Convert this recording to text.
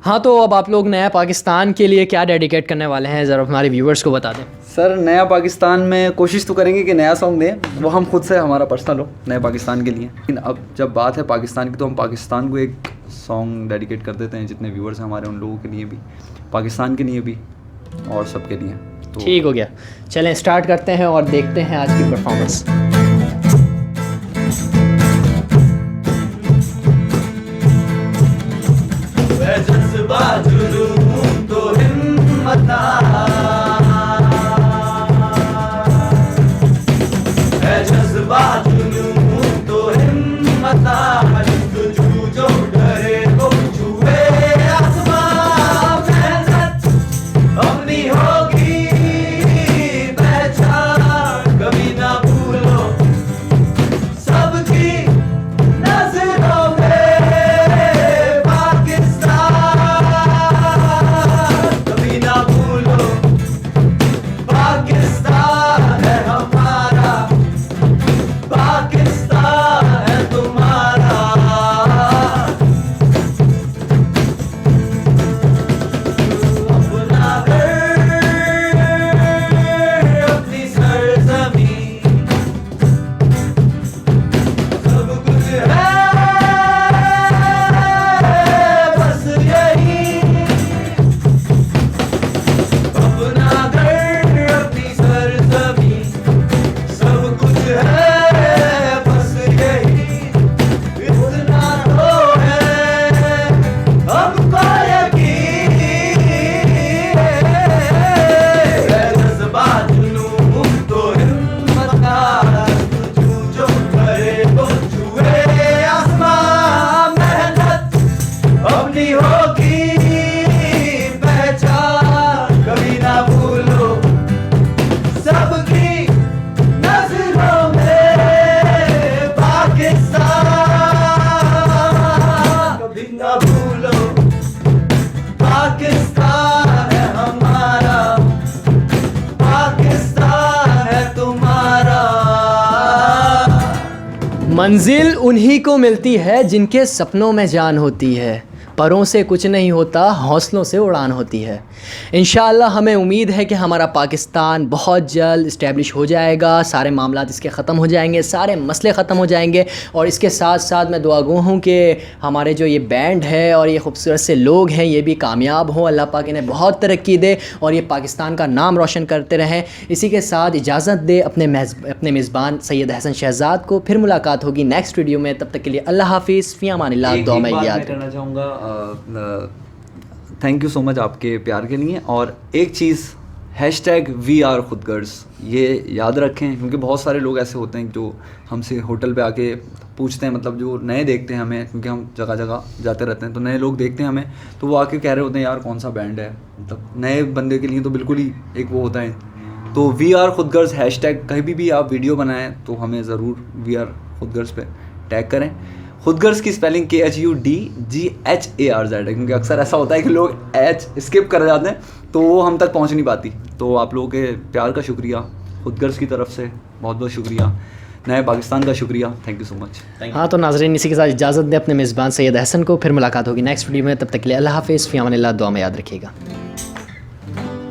हाँ, तो अब आप लोग नया पाकिस्तान के लिए क्या डेडिकेट करने वाले हैं, ज़रा हमारे व्यूवर्स को बता दें। सर नया पाकिस्तान में कोशिश तो करेंगे कि नया सॉन्ग दें, वो हम खुद से हमारा पर्सनल हो नए पाकिस्तान के लिए। लेकिन अब जब बात है पाकिस्तान की तो हम पाकिस्तान को एक सॉन्ग डेडिकेट कर देते हैं, जितने व्यूवर्स हैं हमारे उन लोगों के लिए भी, पाकिस्तान के लिए भी और सबके लिए। तो ठीक हो गया, चलें स्टार्ट करते हैं और देखते हैं आज की परफॉर्मेंस। मंजिल उन्हीं को मिलती है जिनके सपनों में जान होती है, परों से कुछ नहीं होता हौसलों से उड़ान होती है। इंशाअल्लाह हमें उम्मीद है कि हमारा पाकिस्तान बहुत जल्द इस्टेब्लिश हो जाएगा, सारे मामलात इसके ख़त्म हो जाएंगे, सारे मसले ख़त्म हो जाएंगे। और इसके साथ साथ मैं दुआ गो हूँ कि हमारे जो ये बैंड है और ये खूबसूरत से लोग हैं ये भी कामयाब हों, अल्लाह पाक इन्हें बहुत तरक्की दे और ये पाकिस्तान का नाम रोशन करते रहें। इसी के साथ इजाज़त दे अपने मेज़बान सैयद हसन शहज़ाद को। फिर मुलाकात होगी नेक्स्ट वीडियो में, तब तक के लिए अल्लाह हाफिज़, फ़ी अमानिल्लाह। दुआ में याद करना चाहूँगा, थैंक यू सो मच आपके प्यार के लिए। और एक चीज़ #VR खुदगर्ज ये याद रखें, क्योंकि बहुत सारे लोग ऐसे होते हैं जो हमसे होटल पे आके पूछते हैं, मतलब जो नए देखते हैं हमें, क्योंकि हम जगह जगह जाते रहते हैं तो नए लोग देखते हैं हमें, तो वो आके कह रहे होते हैं यार कौन सा बैंड है। मतलब नए बंदे के लिए तो बिल्कुल ही एक वो होता है। तो VR खुदगर्ज कहीं भी आप वीडियो बनाएं तो हमें ज़रूर VR खुदगर्ज पे टैग करें। खुदगर्ज की स्पेलिंग KHUDGHARZ है, क्योंकि अक्सर ऐसा होता है कि लोग H स्किप कर जाते हैं तो वो हम तक पहुंच नहीं पाती। तो आप लोगों के प्यार का शुक्रिया, खुदगर्ज की तरफ से बहुत बहुत शुक्रिया, नए पाकिस्तान का शुक्रिया, थैंक यू सो मच। हाँ, तो नाज़रीन इसी के साथ इजाज़त दें अपने मेज़बान सैयद हसन को। फिर मुलाकात होगी नेक्स्ट वीडियो में, तब तक के लिए अल्लाह हाफिज़, फ़ी अमानिल्लाह। दुआ में याद रखिएगा।